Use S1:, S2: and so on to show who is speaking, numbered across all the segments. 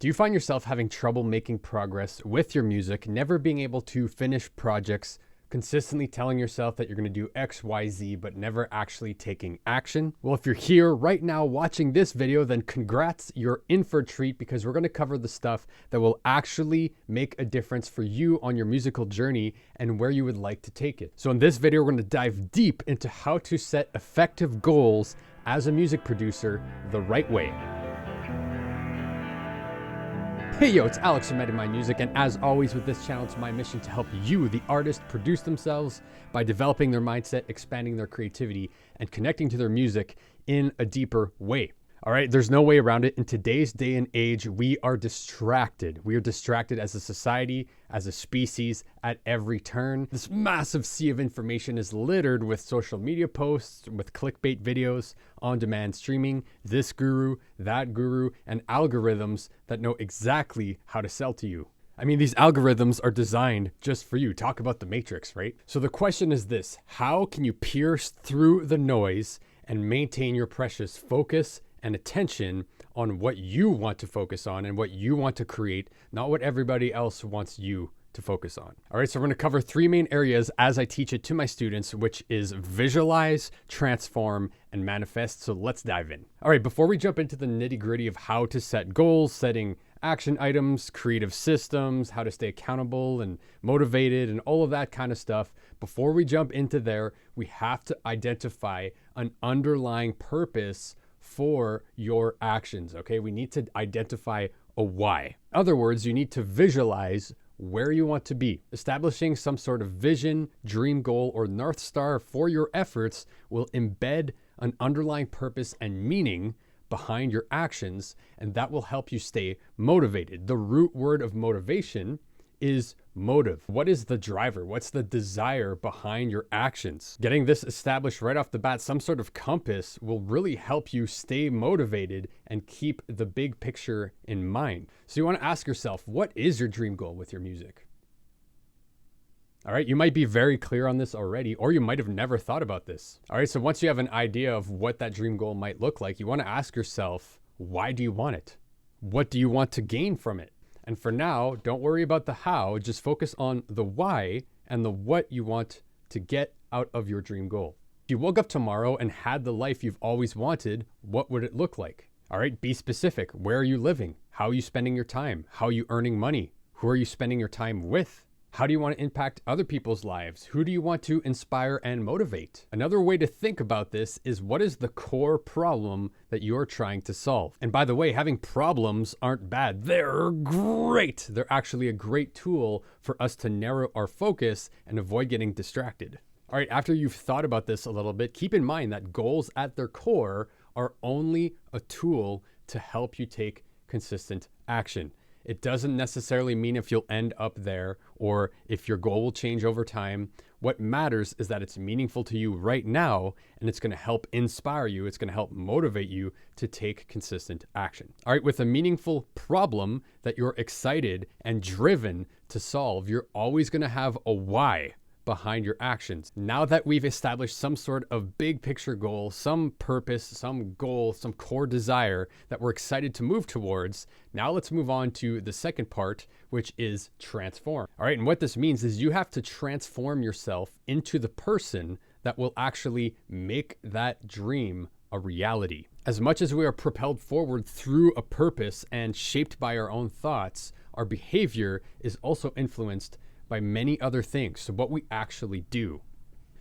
S1: Do you find yourself having trouble making progress with your music, never being able to finish projects, consistently telling yourself that you're going to do X, Y, Z, but never actually taking action? Well, if you're here right now watching this video, then congrats, you're in for a treat because we're going to cover the stuff that will actually make a difference for you on your musical journey and where you would like to take it. So in this video, we're going to dive deep into how to set effective goals as a music producer the right way. Hey yo, it's Alex from Edit My Music, and as always with this channel, it's my mission to help you, the artist, produce themselves by developing their mindset, expanding their creativity, and connecting to their music in a deeper way. All right, there's no way around it. In today's day and age, we are distracted. We are distracted as a society, as a species, at every turn. This massive sea of information is littered with social media posts, with clickbait videos, on-demand streaming, this guru, that guru, and algorithms that know exactly how to sell to you. I mean, these algorithms are designed just for you. Talk about the Matrix, right? So the question is this: how can you pierce through the noise and maintain your precious focus and attention on what you want to focus on and what you want to create, not what everybody else wants you to focus on? All right, so we're going to cover three main areas as I teach it to my students, which is visualize, transform, and manifest. So let's dive in. All right, before we jump into the nitty-gritty of how to set goals, setting action items, creative systems, how to stay accountable and motivated, and all of that kind of stuff, before we jump into there, we have to identify an underlying purpose for your actions, okay? We need to identify a why. In other words, you need to visualize where you want to be. Establishing some sort of vision, dream goal, or North Star for your efforts will embed an underlying purpose and meaning behind your actions, and that will help you stay motivated. The root word of motivation is motive. What is the driver? What's the desire behind your actions? Getting this established right off the bat, some sort of compass, will really help you stay motivated and keep the big picture in mind. So you want to ask yourself, what is your dream goal with your music? All right, you might be very clear on this already, or you might have never thought about this. All right, so once you have an idea of what that dream goal might look like, you want to ask yourself, why do you want it? What do you want to gain from it? And for now, don't worry about the how, just focus on the why and the what you want to get out of your dream goal. If you woke up tomorrow and had the life you've always wanted, what would it look like? All right, be specific. Where are you living? How are you spending your time? How are you earning money? Who are you spending your time with? How do you want to impact other people's lives? Who do you want to inspire and motivate? Another way to think about this is, what is the core problem that you're trying to solve? And by the way, having problems aren't bad. They're great. They're actually a great tool for us to narrow our focus and avoid getting distracted. All right, after you've thought about this a little bit, keep in mind that goals at their core are only a tool to help you take consistent action. It doesn't necessarily mean if you'll end up there or if your goal will change over time. What matters is that it's meaningful to you right now, and it's going to help inspire you. It's going to help motivate you to take consistent action. All right, with a meaningful problem that you're excited and driven to solve, you're always going to have a why behind your actions. Now that we've established some sort of big picture goal, some purpose, some goal, some core desire that we're excited to move towards, now let's move on to the second part, which is transform. All right, and what this means is you have to transform yourself into the person that will actually make that dream a reality. As much as we are propelled forward through a purpose and shaped by our own thoughts, our behavior is also influenced by many other things, so what we actually do.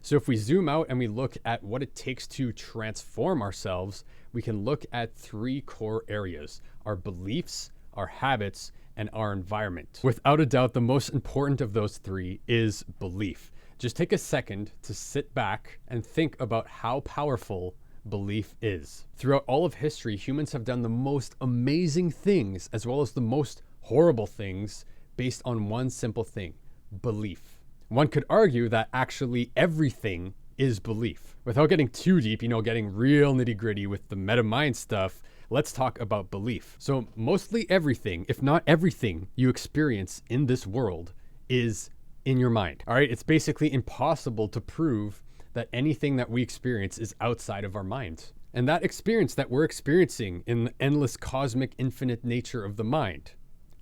S1: So if we zoom out and we look at what it takes to transform ourselves, we can look at three core areas: our beliefs, our habits, and our environment. Without a doubt, the most important of those three is belief. Just take a second to sit back and think about how powerful belief is. Throughout all of history, humans have done the most amazing things as well as the most horrible things based on one simple thing: belief. One could argue that actually everything is belief. Without getting too deep, getting real nitty-gritty with the meta mind stuff, let's talk about belief. So mostly everything, if not everything you experience in this world is in your mind. All right, it's basically impossible to prove that anything that we experience is outside of our minds. And that experience that we're experiencing in the endless cosmic infinite nature of the mind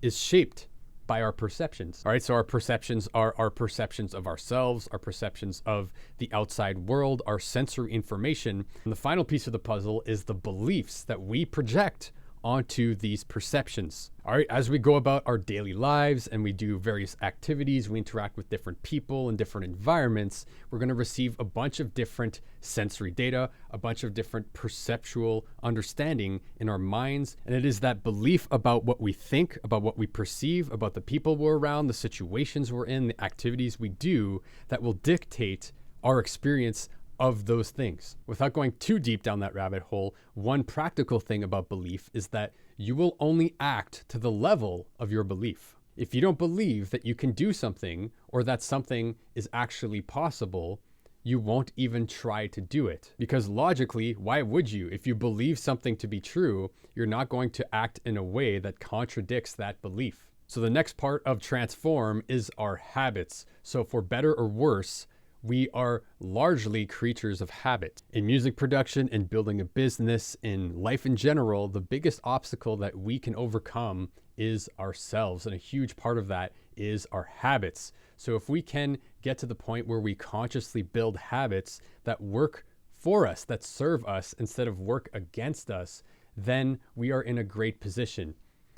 S1: is shaped by our perceptions. All right, so our perceptions are our perceptions of ourselves, our perceptions of the outside world, our sensory information. And the final piece of the puzzle is the beliefs that we project onto these perceptions. All right, as we go about our daily lives and we do various activities, we interact with different people and different environments, we're going to receive a bunch of different sensory data, a bunch of different perceptual understanding in our minds. And it is that belief about what we think, about what we perceive, about the people we're around, the situations we're in, the activities we do that will dictate our experience of those things. Without going too deep down that rabbit hole, one practical thing about belief is that you will only act to the level of your belief. If you don't believe that you can do something or that something is actually possible, you won't even try to do it. Because logically, why would you? If you believe something to be true, you're not going to act in a way that contradicts that belief. So the next part of transform is our habits. So for better or worse, we are largely creatures of habit. In music production, in building a business, in life in general, the biggest obstacle that we can overcome is ourselves. And a huge part of that is our habits. So if we can get to the point where we consciously build habits that work for us, that serve us instead of work against us, then we are in a great position.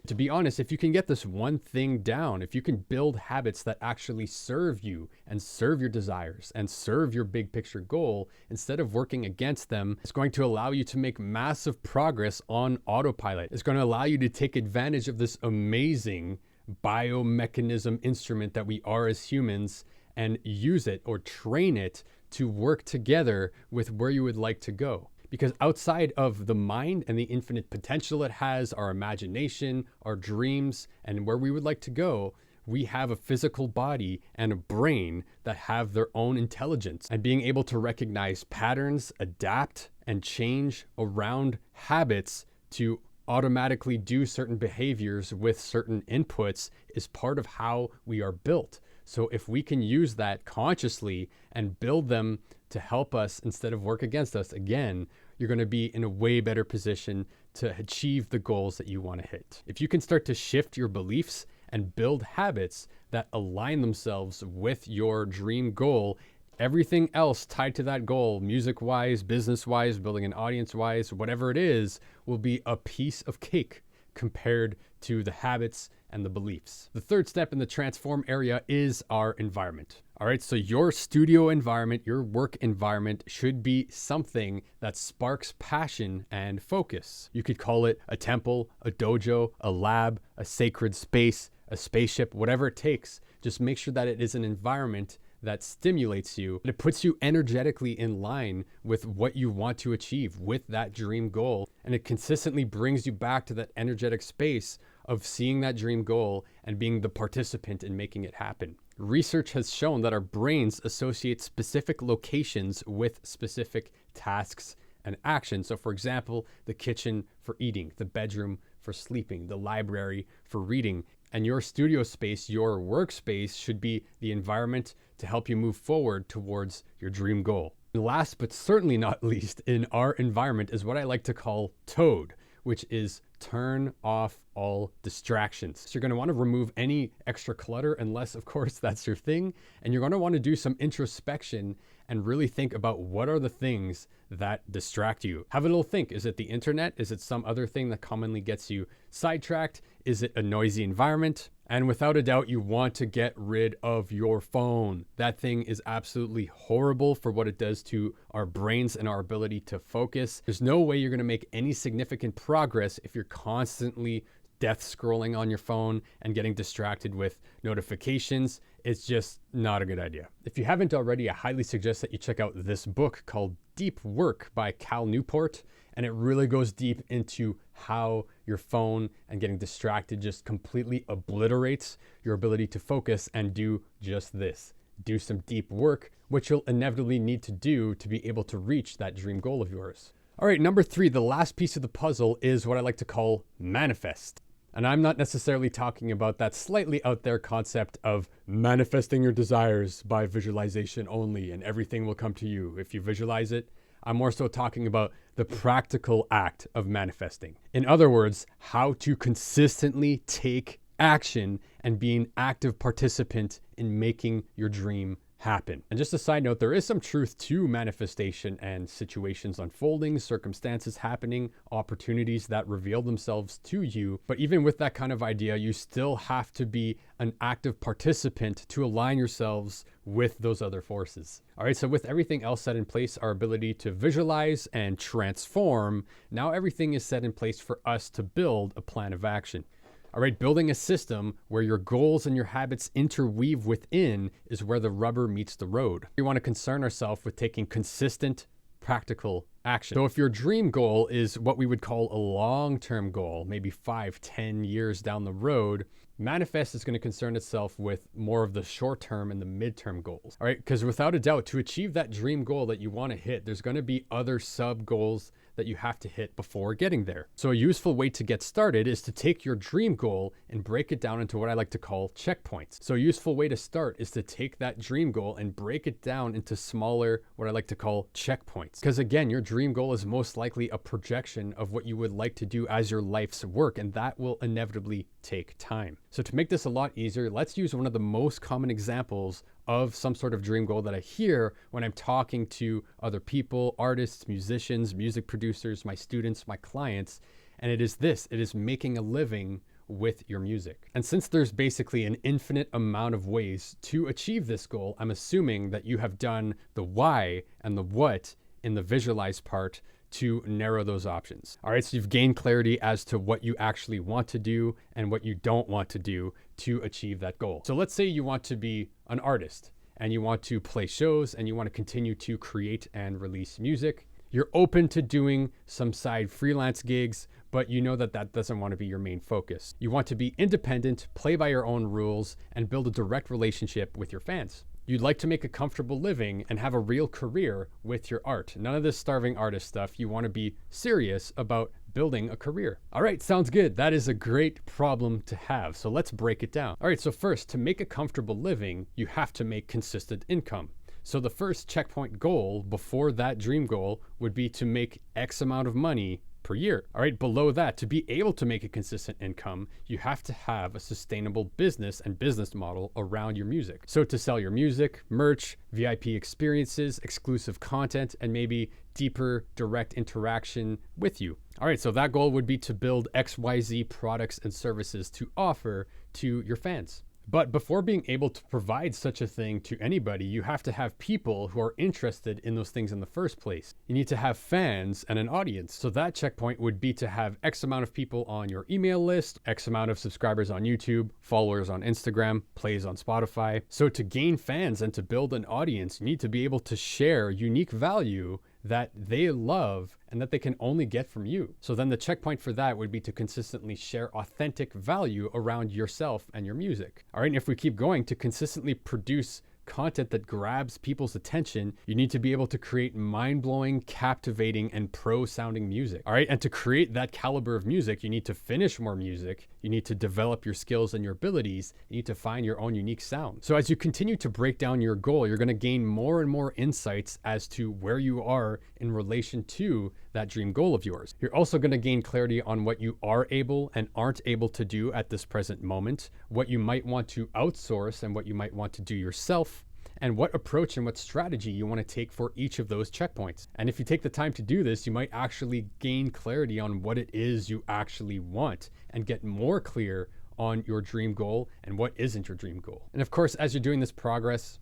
S1: To be honest, if you can get this one thing down, if you can build habits that actually serve you and serve your desires and serve your big picture goal, instead of working against them, it's going to allow you to make massive progress on autopilot. It's going to allow you to take advantage of this amazing biomechanism instrument that we are as humans and use it or train it to work together with where you would like to go. Because outside of the mind and the infinite potential it has, our imagination, our dreams, and where we would like to go, we have a physical body and a brain that have their own intelligence. And being able to recognize patterns, adapt, and change around habits to automatically do certain behaviors with certain inputs is part of how we are built. So if we can use that consciously and build them to help us instead of work against us, again, you're going to be in a way better position to achieve the goals that you want to hit. If you can start to shift your beliefs and build habits that align themselves with your dream goal, everything else tied to that goal, music-wise, business-wise, building an audience-wise, whatever it is, will be a piece of cake compared to the habits and the beliefs. The third step in the transform area is our environment. All right, so your studio environment, your work environment should be something that sparks passion and focus. You could call it a temple, a dojo, a lab, a sacred space, a spaceship, whatever it takes. Just make sure that it is an environment that stimulates you, and it puts you energetically in line with what you want to achieve with that dream goal. And it consistently brings you back to that energetic space of seeing that dream goal and being the participant in making it happen. Research has shown that our brains associate specific locations with specific tasks and actions. So for example, the kitchen for eating, the bedroom for sleeping, the library for reading. And your studio space, your workspace should be the environment to help you move forward towards your dream goal. And last but certainly not least in our environment is what I like to call TOAD, which is turn off all distractions. So you're going to want to remove any extra clutter unless, of course, that's your thing. And you're going to want to do some introspection and really think about what are the things that distract you. Have a little think. Is it the internet? Is it some other thing that commonly gets you sidetracked? Is it a noisy environment? And without a doubt, you want to get rid of your phone. That thing is absolutely horrible for what it does to our brains and our ability to focus. There's no way you're going to make any significant progress if you're constantly death scrolling on your phone and getting distracted with notifications. It's just not a good idea. If you haven't already, I highly suggest that you check out this book called Deep Work by Cal Newport. And it really goes deep into how your phone and getting distracted just completely obliterates your ability to focus and do just this. Do some deep work, which you'll inevitably need to do to be able to reach that dream goal of yours. All right, number 3, the last piece of the puzzle is what I like to call manifest. And I'm not necessarily talking about that slightly out there concept of manifesting your desires by visualization only and everything will come to you if you visualize it. I'm more so talking about the practical act of manifesting. In other words, how to consistently take action and be an active participant in making your dream happen. And just a side note, there is some truth to manifestation and situations unfolding, circumstances happening, opportunities that reveal themselves to you. But even with that kind of idea, you still have to be an active participant to align yourselves with those other forces. All right, so with everything else set in place, our ability to visualize and transform, now everything is set in place for us to build a plan of action. All right, building a system where your goals and your habits interweave within is where the rubber meets the road. We want to concern ourselves with taking consistent, practical action. So if your dream goal is what we would call a long-term goal, maybe 5-10 years down the road, Manifest is going to concern itself with more of the short-term and the mid-term goals. All right, because without a doubt, to achieve that dream goal that you want to hit, there's going to be other sub-goals that you have to hit before getting there. So a useful way to get started is to take your dream goal and break it down into what I like to call checkpoints. So a useful way to start is to take that dream goal and break it down into smaller, what I like to call checkpoints. Because again, your dream goal is most likely a projection of what you would like to do as your life's work, and that will inevitably take time. So to make this a lot easier, let's use one of the most common examples of some sort of dream goal that I hear when I'm talking to other people, artists, musicians, music producers, my students, my clients. And it is this, it is making a living with your music. And since there's basically an infinite amount of ways to achieve this goal, I'm assuming that you have done the why and the what in the visualize part to narrow those options. All right, so you've gained clarity as to what you actually want to do and what you don't want to do to achieve that goal. So let's say you want to be an artist and you want to play shows and you want to continue to create and release music. You're open to doing some side freelance gigs, but you know that that doesn't want to be your main focus. You want to be independent, play by your own rules, and build a direct relationship with your fans. You'd like to make a comfortable living and have a real career with your art. None of this starving artist stuff. You want to be serious about building a career. All right, sounds good. That is a great problem to have. So let's break it down. All right, so first, to make a comfortable living, you have to make consistent income. So the first checkpoint goal before that dream goal would be to make X amount of money per year. All right, below that, to be able to make a consistent income, you have to have a sustainable business and business model around your music. So to sell your music, merch, VIP experiences, exclusive content, and maybe deeper direct interaction with you. All right, so that goal would be to build XYZ products and services to offer to your fans. But before being able to provide such a thing to anybody, you have to have people who are interested in those things in the first place. You need to have fans and an audience. So that checkpoint would be to have X amount of people on your email list, X amount of subscribers on YouTube, followers on Instagram, plays on Spotify. So to gain fans and to build an audience, you need to be able to share unique value that they love and that they can only get from you. So then the checkpoint for that would be to consistently share authentic value around yourself and your music. All right, and if we keep going, to consistently produce content that grabs people's attention, you need to be able to create mind-blowing, captivating, and pro-sounding music. All right, and to create that caliber of music, you need to finish more music, you need to develop your skills and your abilities, you need to find your own unique sound. So as you continue to break down your goal, you're gonna gain more and more insights as to where you are in relation to that dream goal of yours. You're also gonna gain clarity on what you are able and aren't able to do at this present moment, what you might want to outsource and what you might want to do yourself, and what approach and what strategy you want to take for each of those checkpoints. And if you take the time to do this, you might actually gain clarity on what it is you actually want and get more clear on your dream goal and what isn't your dream goal. And of course, as you're doing this process,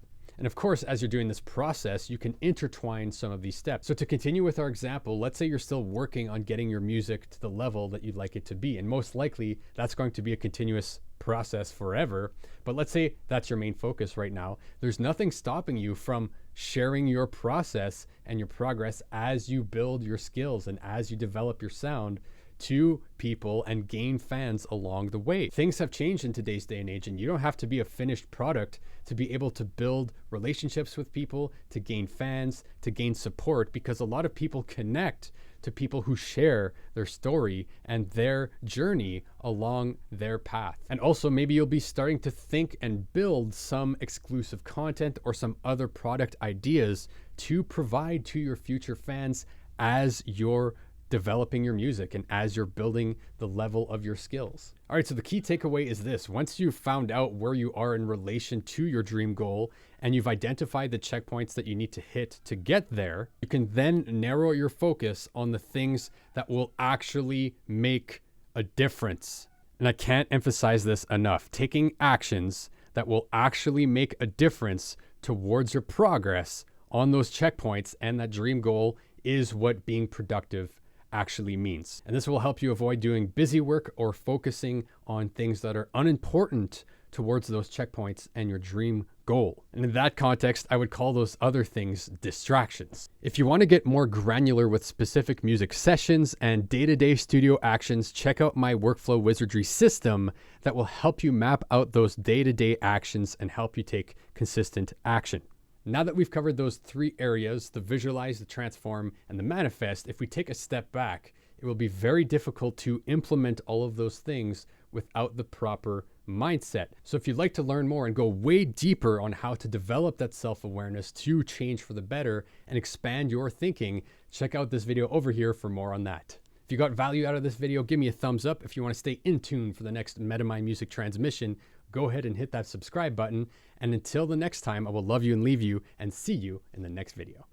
S1: you can intertwine some of these steps. So to continue with our example, let's say you're still working on getting your music to the level that you'd like it to be. And most likely that's going to be a continuous process forever. But let's say that's your main focus right now. There's nothing stopping you from sharing your process and your progress as you build your skills and as you develop your sound to people and gain fans along the way. Things have changed in today's day and age, and you don't have to be a finished product to be able to build relationships with people, to gain fans, to gain support, because a lot of people connect to people who share their story and their journey along their path. And also, maybe you'll be starting to think and build some exclusive content or some other product ideas to provide to your future fans as you're developing your music and as you're building the level of your skills. All right, so the key takeaway is this. Once you've found out where you are in relation to your dream goal and you've identified the checkpoints that you need to hit to get there, you can then narrow your focus on the things that will actually make a difference. And I can't emphasize this enough. Taking actions that will actually make a difference towards your progress on those checkpoints and that dream goal is what being productive actually means. And this will help you avoid doing busy work or focusing on things that are unimportant towards those checkpoints and your dream goal. And in that context, I would call those other things distractions. If you want to get more granular with specific music sessions and day-to-day studio actions, check out my workflow wizardry system that will help you map out those day-to-day actions and help you take consistent action. Now that we've covered those three areas, the visualize, the transform, and the manifest, if we take a step back, it will be very difficult to implement all of those things without the proper mindset. So if you'd like to learn more and go way deeper on how to develop that self-awareness to change for the better and expand your thinking, check out this video over here for more on that. If you got value out of this video, give me a thumbs up. If you want to stay in tune for the next Metamind Music transmission, go ahead and hit that subscribe button. And until the next time, I will love you and leave you and see you in the next video.